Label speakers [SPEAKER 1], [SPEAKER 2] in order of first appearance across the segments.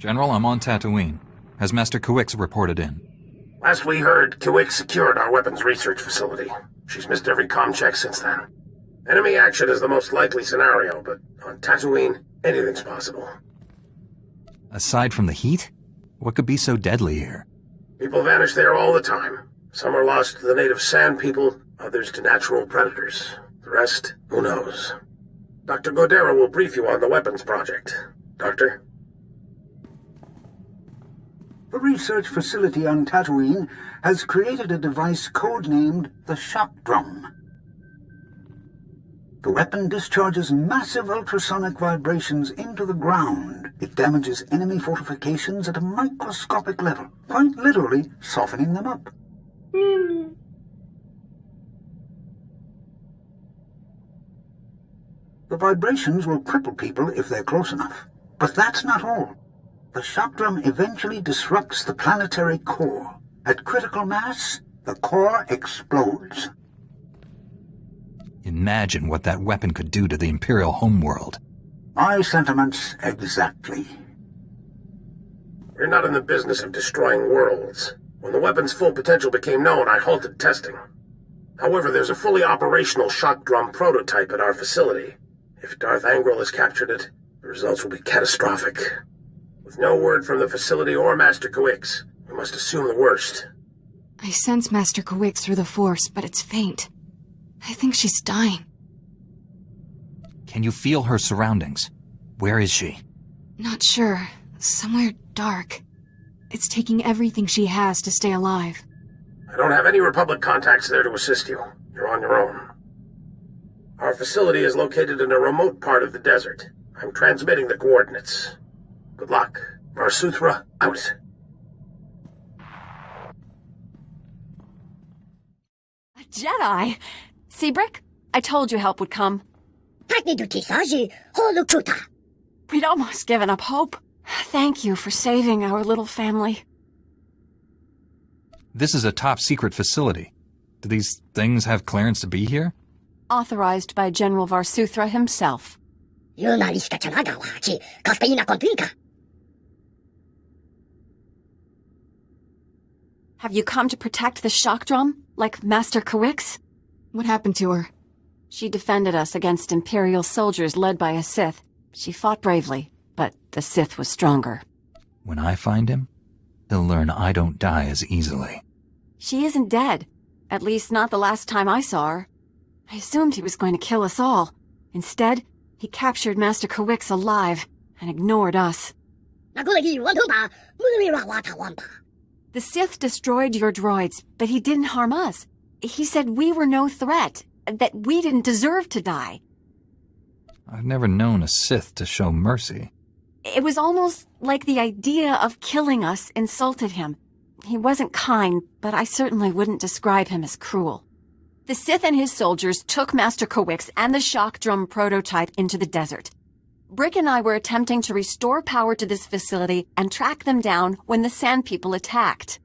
[SPEAKER 1] General, I'm on Tattooine. Has Master Kawix reported in?
[SPEAKER 2] Last we heard, Kawix secured our weapons research facility. She's missed every comm check since then. Enemy action is the most likely scenario, but on Tattooine, anything's possible.
[SPEAKER 1] Aside from the heat? What could be so deadly here?
[SPEAKER 2] People vanish there all the time. Some are lost to the native sand people, others to natural predators. The rest, who knows? Dr. Godera will brief you on the weapons project. Doctor?
[SPEAKER 3] The research facility on Tattooine has created a device codenamed the shock drum. The weapon discharges massive ultrasonic vibrations into the ground. It damages enemy fortifications at a microscopic level, quite literally softening them up. The vibrations will cripple people if they're close enough. But that's not all. The shock drum eventually disrupts the planetary core. At critical mass, the core explodes.
[SPEAKER 1] Imagine what that weapon could do to the Imperial homeworld.
[SPEAKER 3] My sentiments exactly.
[SPEAKER 2] We're not in the business of destroying worlds. When the weapon's full potential became known, I halted testing. However, there's a fully operational shock drum prototype at our facility. If Darth Angral has captured it, the results will be catastrophic. With no word from the facility or Master Kawix, we must assume the worst.
[SPEAKER 4] I sense Master Kawix through the Force, but it's faint. I think she's dying.
[SPEAKER 1] Can you feel her surroundings? Where is she?
[SPEAKER 4] Not sure. Somewhere dark. It's taking everything she has to stay alive.
[SPEAKER 2] I don't have any Republic contacts there to assist you. You're on your own. Our facility is located in a remote part of the desert. I'm transmitting the coordinates. Good luck. SWTOR, out.
[SPEAKER 5] A Jedi? Seabrick? I told you help would come. We'd almost given up hope. Thank you for saving our little family.
[SPEAKER 1] This is a top-secret facility. Do these things have clearance to be here?
[SPEAKER 5] Authorized by General SWTOR himself. Have you come to protect the shock drum, like Master Kawix?
[SPEAKER 4] What happened to her?
[SPEAKER 5] She defended us against Imperial soldiers led by a Sith. She fought bravely, but the Sith was stronger.
[SPEAKER 1] When I find him, he'll learn I don't die as easily.
[SPEAKER 5] She isn't dead. At least not the last time I saw her. I assumed he was going to kill us all. Instead, he captured Master Kawix alive and ignored us. The Sith destroyed your droids, but he didn't harm us. He said we were no threat, that we didn't deserve to die.
[SPEAKER 1] I've never known a Sith to show mercy.
[SPEAKER 5] It was almost like the idea of killing us insulted him. He wasn't kind, but I certainly wouldn't describe him as cruel. The Sith and his soldiers took Master Kawix and the shock drum prototype into the desert. Brick and I were attempting to restore power to this facility and track them down when the Sand People attacked.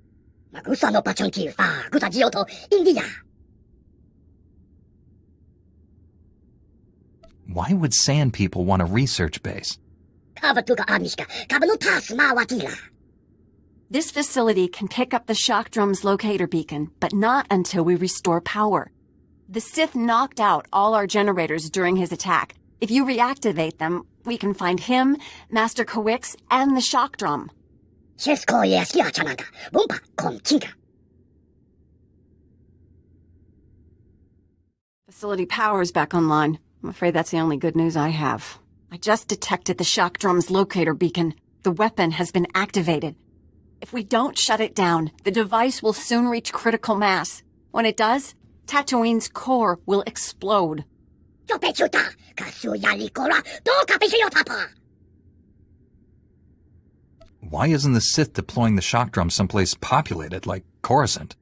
[SPEAKER 1] Why would Sand People want a research base?
[SPEAKER 5] This facility can pick up the shock drum's locator beacon, but not until we restore power. The Sith knocked out all our generators during his attack. If you reactivate them, we can find him, Master Kawix, and the shock drum. Facility power's back online. I'm afraid that's the only good news I have. I just detected the shock drum's locator beacon. The weapon has been activated. If we don't shut it down, the device will soon reach critical mass. When it does, Tattooine's core will explode.
[SPEAKER 1] Why isn't the Sith deploying the shock drum someplace populated, like Coruscant?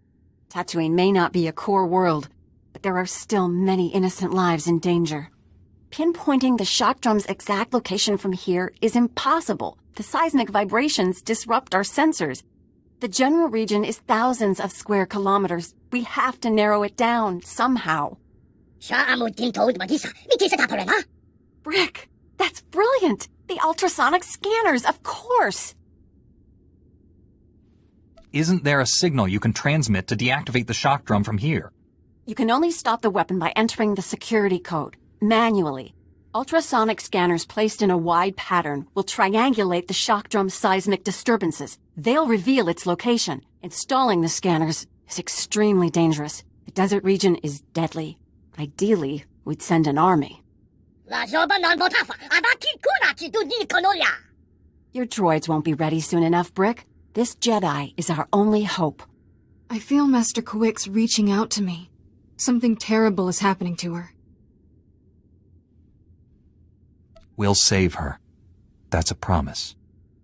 [SPEAKER 5] Tatooine may not be a core world, but there are still many innocent lives in danger. Pinpointing the shock drum's exact location from here is impossible. The seismic vibrations disrupt our sensors. The general region is thousands of square kilometers. We have to narrow it down somehow. Brick, that's brilliant! The ultrasonic scanners, of course!
[SPEAKER 1] Isn't there a signal you can transmit to deactivate the shock drum from here?
[SPEAKER 5] You can only stop the weapon by entering the security code, manually. Ultrasonic scanners placed in a wide pattern will triangulate the shock drum's seismic disturbances. They'll reveal its location. Installing the scanners is extremely dangerous. The desert region is deadly. Ideally, we'd send an army. Your droids won't be ready soon enough, Brick. This Jedi is our only hope.
[SPEAKER 4] I feel Master Kawik's reaching out to me. Something terrible is happening to her.
[SPEAKER 1] We'll save her. That's a promise.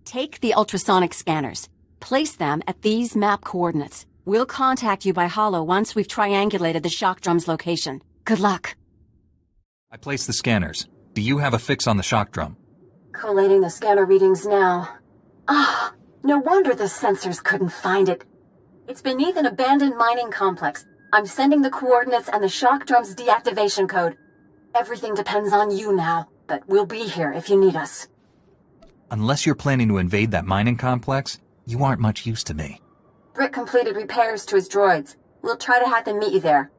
[SPEAKER 5] Take the ultrasonic scanners. Place them at these map coordinates. We'll contact you by holo once we've triangulated the shock drum's location. Good luck.
[SPEAKER 1] I placed the scanners. Do you have a fix on the shock drum?
[SPEAKER 5] Collating the scanner readings now. No wonder the sensors couldn't find it. It's beneath an abandoned mining complex. I'm sending the coordinates and the shock drum's deactivation code. Everything depends on you now, but we'll be here if you need us.
[SPEAKER 1] Unless you're planning to invade that mining complex, you aren't much use to me.
[SPEAKER 5] Brick completed repairs to his droids. We'll try to have them meet you there.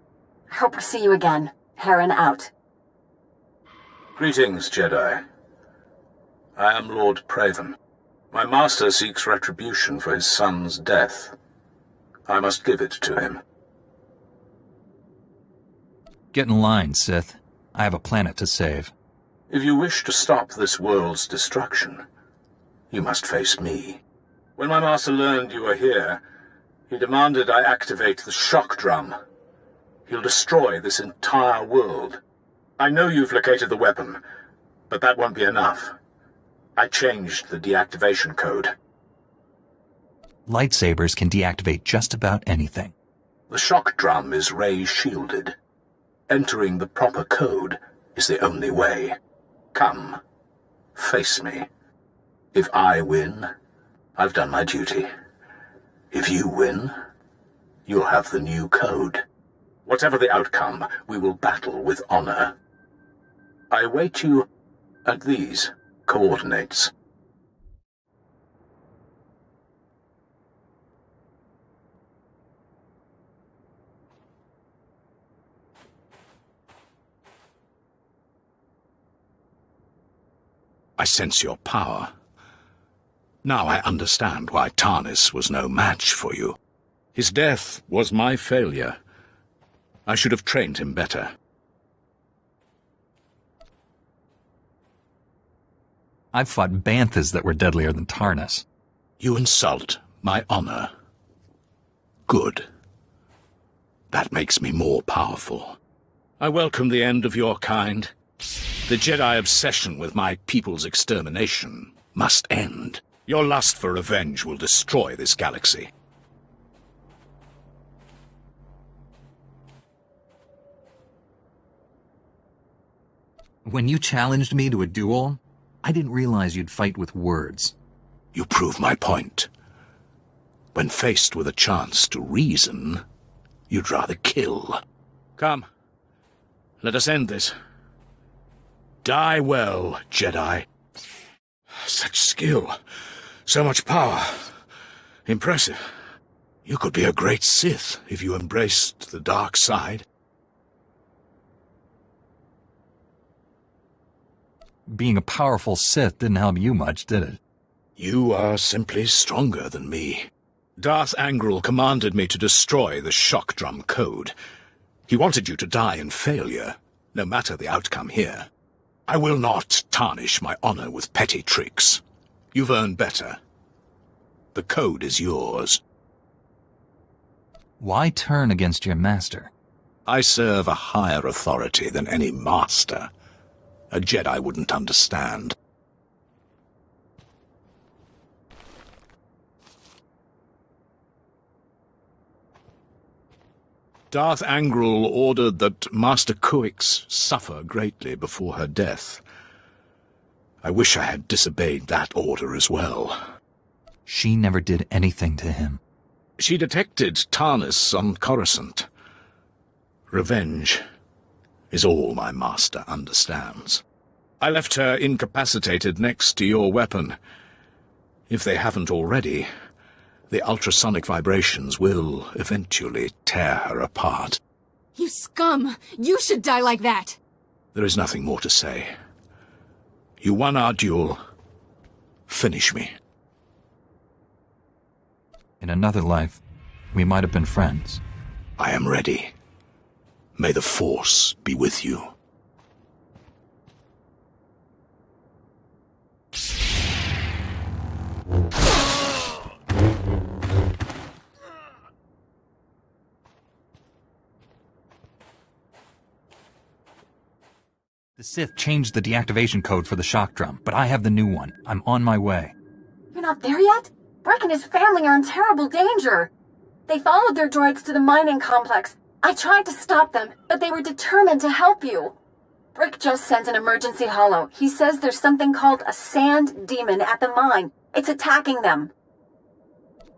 [SPEAKER 5] I hope to see you again. Heron out.
[SPEAKER 6] Greetings, Jedi. I am Lord Praven. My master seeks retribution for his son's death. I must give it to him.
[SPEAKER 1] Get in line, Sith. I have a planet to save.
[SPEAKER 6] If you wish to stop this world's destruction, you must face me. When my master learned you were here, he demanded I activate the shock drum. He'll destroy this entire world. I know you've located the weapon, but that won't be enough. I changed the deactivation code.
[SPEAKER 1] Lightsabers can deactivate just about anything.
[SPEAKER 6] The shock drum is ray-shielded. Entering the proper code is the only way. Come, face me. If I win, I've done my duty. If you win, you'll have the new code. Whatever the outcome, we will battle with honor. I await you at these coordinates.
[SPEAKER 7] I sense your power. Now I understand why Tarnis was no match for you. His death was my failure. I should have trained him better.
[SPEAKER 1] I've fought banthas that were deadlier than Tarnis.
[SPEAKER 7] You insult my honor. Good. That makes me more powerful. I welcome the end of your kind. The Jedi obsession with my people's extermination must end. Your lust for revenge will destroy this galaxy.
[SPEAKER 1] When you challenged me to a duel, I didn't realize you'd fight with words.
[SPEAKER 7] You prove my point. When faced with a chance to reason, you'd rather kill. Come, let us end this. Die well, Jedi. Such skill, so much power. Impressive. You could be a great Sith if you embraced the dark side.
[SPEAKER 1] Being a powerful Sith didn't help you much, did it?
[SPEAKER 7] You are simply stronger than me. Darth Angral commanded me to destroy the shock drum code. He wanted you to die in failure, no matter the outcome here. I will not tarnish my honor with petty tricks. You've earned better. The code is yours.
[SPEAKER 1] Why turn against your master?
[SPEAKER 7] I serve a higher authority than any master. A Jedi wouldn't understand. Darth Angral ordered that Master Kawik suffer greatly before her death. I wish I had disobeyed that order as well.
[SPEAKER 1] She never did anything to him.
[SPEAKER 7] She detected Tarnis on Coruscant. Revenge is all my master understands. I left her incapacitated next to your weapon. If they haven't already, The ultrasonic vibrations will eventually tear her apart.
[SPEAKER 4] You scum! You should die like that!
[SPEAKER 7] There is nothing more to say. You won our duel. Finish me.
[SPEAKER 1] In another life, we might have been friends.
[SPEAKER 7] I am ready. May the Force be with you.
[SPEAKER 1] The Sith changed the deactivation code for the shock drum, but I have the new one. I'm on my way.
[SPEAKER 5] You're not there yet? Brick and his family are in terrible danger. They followed their droids to the mining complex. I tried to stop them, but they were determined to help you. Brick just sent an emergency holo. He says there's something called a sand demon at the mine. It's attacking them.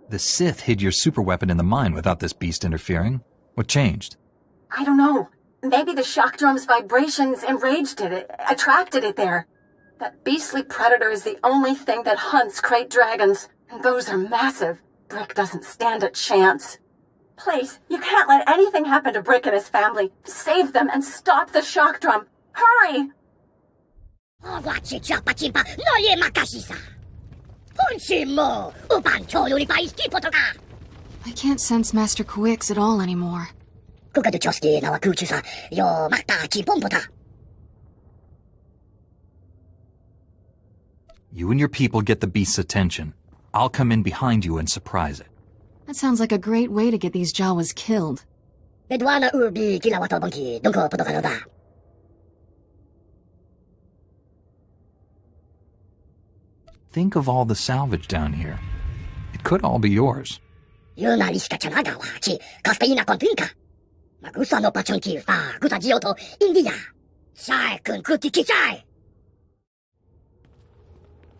[SPEAKER 1] The Sith hid your superweapon in the mine without this beast interfering. What changed?
[SPEAKER 5] I don't know. Maybe the shock drum's vibrations enraged it, attracted it there. That beastly predator is the only thing that hunts great dragons, and those are massive. Brick doesn't stand a chance. Please, you can't let anything happen to Brick and his family. Save them and stop the shock drum. Hurry!
[SPEAKER 8] I
[SPEAKER 4] can't sense Master Kawix at all anymore.
[SPEAKER 1] You and your people get the beast's attention. I'll come in behind you and surprise it.
[SPEAKER 4] That sounds like a great way to get these Jawas killed.
[SPEAKER 1] Think of all the salvage down here. It could all be yours.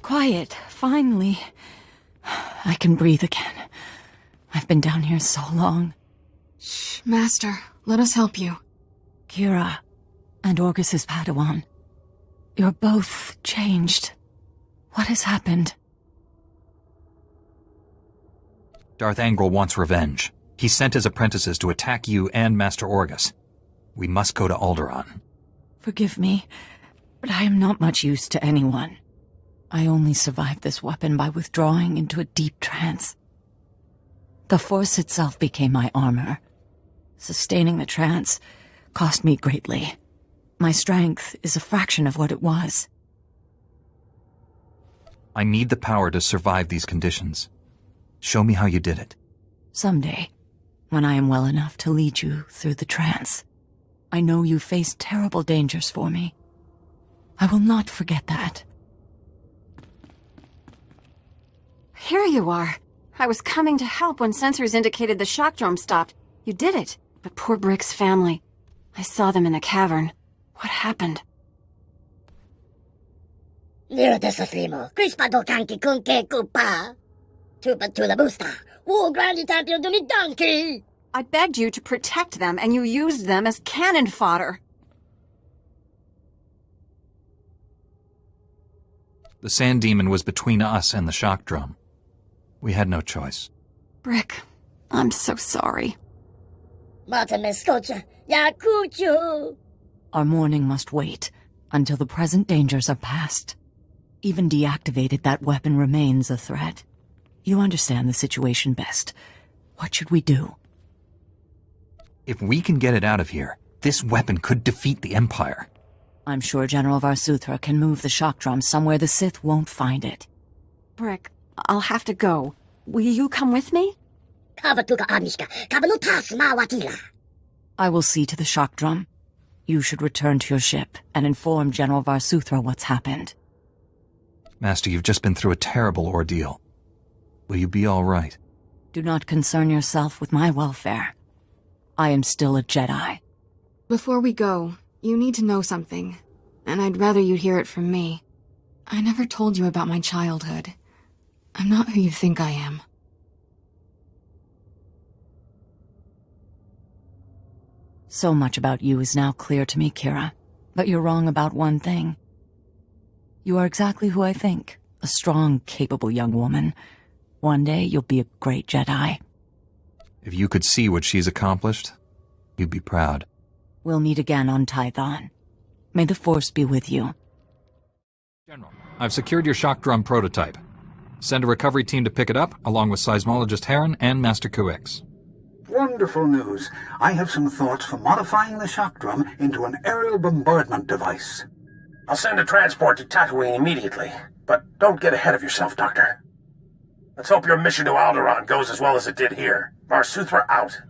[SPEAKER 5] Quiet, finally. I can breathe again. I've been down here so long.
[SPEAKER 4] Shh, Master, let us help you.
[SPEAKER 5] Kira and Orgus's Padawan. You're both changed. What has happened?
[SPEAKER 1] Darth Angral wants revenge. He sent his apprentices to attack you and Master Orgus. We must go to Alderaan.
[SPEAKER 5] Forgive me, but I am not much use to anyone. I only survived this weapon by withdrawing into a deep trance. The Force itself became my armor. Sustaining the trance cost me greatly. My strength is a fraction of what it was.
[SPEAKER 1] I need the power to survive these conditions. Show me how you did it.
[SPEAKER 5] Someday, when I am well enough to lead you through the trance. I know you faced terrible dangers for me. I will not forget that. Here you are. I was coming to help when sensors indicated the shock drum stopped. You did it. But poor Brick's family. I saw them in the cavern. What happened? I begged you to protect them, and you used them as cannon fodder.
[SPEAKER 1] The sand demon was between us and the shock drum. We had no choice.
[SPEAKER 5] Brick, I'm so sorry. Our mourning must wait until the present dangers are past. Even deactivated, that weapon remains a threat. You understand the situation best. What should we do?
[SPEAKER 1] If we can get it out of here, this weapon could defeat the Empire.
[SPEAKER 5] I'm sure General SWTOR can move the shock drum somewhere the Sith won't find it. Brick, I'll have to go. Will you come with me? I will see to the shock drum. You should return to your ship and inform General SWTOR what's happened.
[SPEAKER 1] Master, you've just been through a terrible ordeal. Will you be all right?
[SPEAKER 5] Do not concern yourself with my welfare. I am still a Jedi.
[SPEAKER 4] Before we go, you need to know something, and I'd rather you'd hear it from me. I never told you about my childhood. I'm not who you think I am.
[SPEAKER 5] So much about you is now clear to me, Kira. But you're wrong about one thing. You are exactly who I think. A strong, capable young woman.
[SPEAKER 9] One day you'll be a great Jedi.
[SPEAKER 1] If you could see what she's accomplished, you'd be proud.
[SPEAKER 9] We'll meet again on Tython. May the Force be with you.
[SPEAKER 1] General, I've secured your shock drum prototype. Send a recovery team to pick it up, along with seismologist Heron and Master Kuix.
[SPEAKER 3] Wonderful news. I have some thoughts for modifying the shock drum into an aerial bombardment device.
[SPEAKER 2] I'll send a transport to Tattooine immediately, but don't get ahead of yourself, Doctor. Let's hope your mission to Alderaan goes as well as it did here. SWTOR out.